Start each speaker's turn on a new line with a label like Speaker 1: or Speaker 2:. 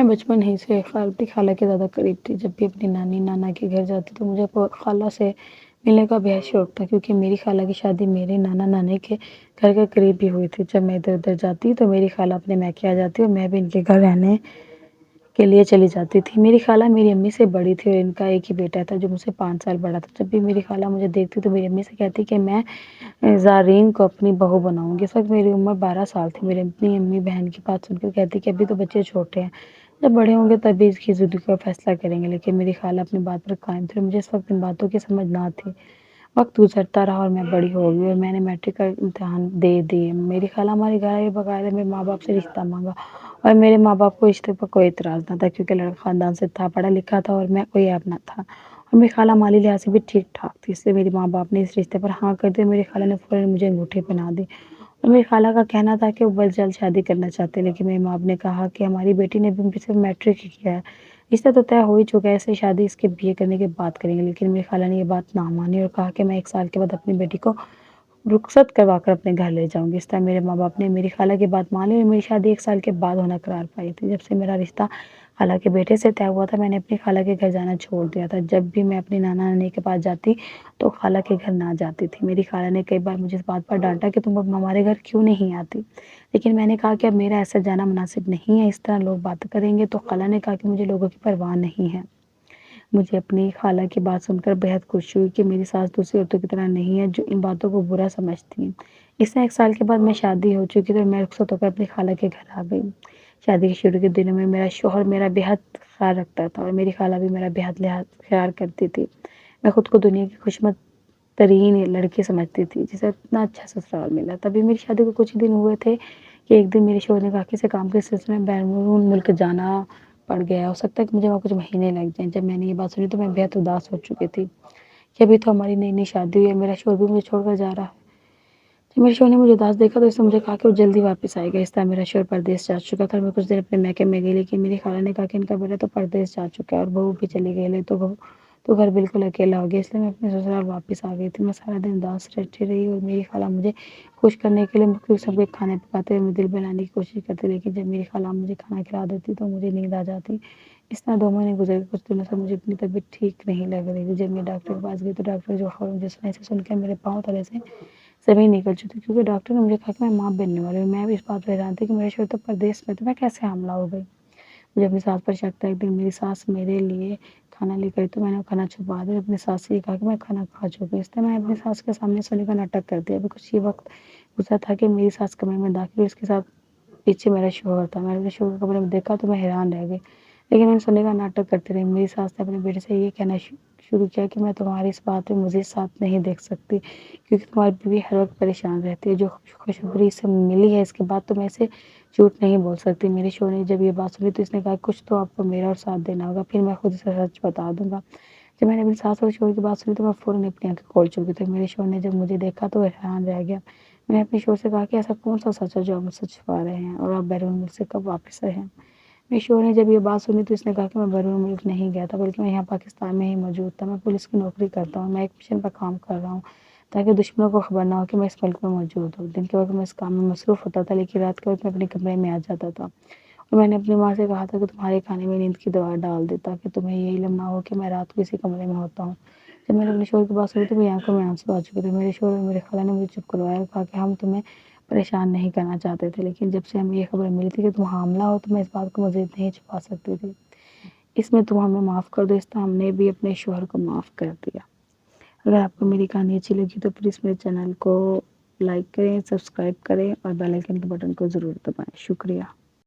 Speaker 1: मैं बचपन ही से अपनी खाला के ज़्यादा करीब थी। जब भी अपनी नानी नाना के घर जाती तो मुझे खाला से मिलने का बेहद शौक था, क्योंकि मेरी खाला की शादी मेरे नाना नानी के घर के करीब ही हुई थी। जब मैं इधर उधर जाती तो मेरी खाला अपने मैके आ जाती और मैं भी इनके घर रहने के लिए चली जाती थी। मेरी खाला मेरी अम्मी से बड़ी थी और इनका एक ही बेटा था जो मुझसे 5 साल बड़ा था। जब भी मेरी खाला मुझे देखती तो मेरी अम्मी से कहती कि मैं ज़ारीन को अपनी बहू बनाऊँगी। इस वक़्त मेरी उम्र 12 साल थी। मेरी अपनी अम्मी बहन की बात सुनकर कहती कि अभी तो बच्चे छोटे हैं, जब बड़े होंगे तभी इसकी ज़िंदगी का फ़ैसला करेंगे। लेकिन मेरी खाला अपनी बात पर कायम थी और मुझे इस वक़्त इन बातों की समझ ना थी। वक़्त गुज़रता रहा और मैं बड़ी हो गई और मैंने मैट्रिक का इम्तिहान दे दिए। मेरी खाला हमारे घर आई, बाकायदा मेरे माँ-बाप से रिश्ता माँगा और मेरे माँ-बाप को रिश्ते पर कोई इतराज़ ना था, क्योंकि लड़का ख़ानदान से था, पढ़ा लिखा था और मैं कोई ऐब ना था। और मेरी खाला माली लिहाज़ से भी ठीक-ठाक थी, इसलिए मेरे माँ-बाप ने इस रिश्ते पर हाँ कर दी। मेरी खाला ने फ़ौरन मुझे अंगूठी पहना दी और मेरी खाला का कहना था कि वो बस जल्द शादी करना चाहते हैं, लेकिन मेरी माँ ने कहा कि हमारी बेटी ने भी सिर्फ़ मैट्रिक ही किया है, रिश्ता तो तय हो ही चुका है, इससे शादी इसके बीए करने के बाद करेंगे। लेकिन मेरी खाला ने ये बात ना मानी और कहा कि मैं 1 साल के बाद अपनी बेटी को रुखसत करवा कर अपने घर ले जाऊँगी। इस तरह मेरे माँ-बाप ने मेरी खाला की बात मान ली और मेरी शादी 1 साल के बाद होना करार पाई थी। जब से मेरा रिश्ता खाला के बेटे से तय हुआ था, मैंने अपनी खाला के घर जाना छोड़ दिया था। जब भी मैं अपनी नाना-नानी के पास जाती, तो खाला के घर ना जाती थी। मेरी खाला ने कई बार मुझे इस बात पर डाँटा कि तुम अब हमारे घर क्यों नहीं आती? लेकिन मैंने कहा कि अब मेरा ऐसा जाना मुनासिब नहीं है, इस तरह लोग बातें करेंगे। तो खाला ने कहा कि मुझे लोगों की परवाह नहीं है। मुझे अपनी खाला की बात सुनकर बेहद खुशी हुई कि मेरी सास दूसरी औरतों की तरह नहीं है, जो इन बातों को बुरा समझती हैं। इससे 1 साल के बाद मैं शादी हो चुकी थी और मैं रुखसत होकर अपनी खाला के घर आ गई। शादी के शुरू के दिनों में मेरा शौहर मेरा बेहद ख़्याल रखता था और मेरी खाला भी मेरा बेहद ख़्याल करती थी। मैं खुद को दुनिया की खुशमत-तरीन लड़की समझती थी, जिसे इतना अच्छा ससुराल मिला। तभी मेरी शादी को कुछ ही दिन हुए थे कि एक दिन मेरे शौहर ने कहा कि इसे काम के सिलसिले में बैरून मुल्क जाना पड़ गया। हो सकता है कि मुझे वहाँ कुछ महीने लग जाएँ। जब मैंने ये बात सुनी तो मैं बेहद उदास हो चुकी थी कि अभी तो हमारी नई-नई शादी हुई है, मेरा शौहर भी मुझे छोड़कर जा रहा है। जब मेरे शौहर ने मुझे उदास देखा तो उसने मुझे कहा कि वो जल्दी वापस आएगा। इस तरह मेरा शौहर परदेस जा चुका था और मैं कुछ देर अपने मैके में गई, लेकिन मेरी खाला ने कहा कि इनका बेटा तो परदेस जा चुका है और बहू भी चली गई है, तो बहू तो घर बिल्कुल अकेला हो गया। इसलिए मैं अपने ससुराल वापस आ गई थी। मैं सारा दिन उदास रहती रही और मेरी खाला मुझे खुश करने के लिए मुख्तलिफ सबके खाने पकाते हुए दिल बहलाने की कोशिश करती, लेकिन जब मेरी खाला मुझे खाना खिला देती तो मुझे नींद आ जाती। इस तरह 2 महीने गुज़र गए। कुछ दिनों से मुझे अपनी तबीयत ठीक नहीं लग रही थी। जब मैं डॉक्टर के पास गई तो डॉक्टर ने जो खबर मुझे सुनाई, इसे सुनकर मेरे पाँव तले से ज़मीन निकल चुकी थी, क्योंकि डॉक्टर ने मुझे कहा कि मैं माँ बनने वाली हूँ। मैं भी इस बात पर हैरान थी कि मेरे शौहर तो परदेस में थे, मैं कैसे हामला हो गई? मुझे अपनी सास पर शक था। एक दिन मेरी सास मेरे लिए खाना लेकर आई तो मैंने खाना छुपा दिया। अपनी सास से ये कहा कि मैं खाना खा चुकी हूँ। इसलिए मैंने अपनी सास के सामने सोने का नाटक कर दिया। अभी कुछ ये वक़्त गुज़रा था कि मेरी सास कमरे में दाखिल हुई, उसके साथ पीछे मेरा शौहर था। मैंने अपने शौहर को कमरे में देखा तो मैं हैरान रह गई, लेकिन मैंने सोने का नाटक करती रही। मेरी सास ने अपने बेटे से ये कहना शुरू किया कि मैं तुम्हारी इस बात में मुझे साथ नहीं देख सकती, क्योंकि तुम्हारी बीवी हर वक़्त परेशान रहती है। जो खुशखबरी से मिली है, इसके बाद तो मैं इसे झूठ नहीं बोल सकती। मेरे शौहर ने जब ये बात सुनी तो इसने कहा, कुछ तो आपको मेरा और साथ देना होगा, फिर मैं खुद इसे सच बता दूँगा। जब मैंने अपनी सास और शौहर की बात सुनी तो मैं फ़ौरन अपनी आँखें खोल चुकी थी। मेरे शौहर ने जब मुझे देखा तो हैरान रह गया। मैंने अपने शौहर से कहा कि ऐसा कौन-सा सच है जो आप मुझसे छुपा रहे हैं और आप बैरून मुल्क से कब वापस आए हैं? मेरे शौहर ने जब ये बात सुनी तो इसने कहा कि मैं बैरून मुल्क नहीं गया था, बल्कि मैं यहाँ पाकिस्तान में ही मौजूद था। मैं पुलिस की नौकरी करता हूँ। मैं एक मिशन पर काम कर रहा हूँ, ताकि दुश्मनों को खबर ना हो कि मैं इस मुल्क में मौजूद हूँ। दिन के वक़्त मैं इस काम में मसरूफ़ होता था, लेकिन रात के वक़्त मैं अपने कमरे में आ जाता था और मैंने अपनी माँ से कहा था कि तुम्हारे खाने में नींद की दवा डाल दे, ताकि तुम्हें ये इल्म ना हो कि मैं रात को इसी कमरे में होता हूँ। जब मैंने अपने शौहर की बात सुनी तो मेरी आँखों में आँसू आ चुके थे। मेरे शौहर और मेरी खाला ने मुझे चुप करवाया और कहा कि हम तुम्हें परेशान नहीं करना चाहते थे, लेकिन जब से हमें ये खबर मिली थी कि तुम हामिला हो तो मैं इस बात को मज़ीद नहीं छुपा सकती थी। इसमें तुम हमें माफ़ कर दो। इस तरह हमने भी अपने शौहर को माफ़ कर दिया। अगर आपको मेरी कहानी अच्छी लगी तो प्लीज़ मेरे चैनल को लाइक करें, सब्सक्राइब करें और बेल आइकन के बटन को ज़रूर दबाएँ। शुक्रिया।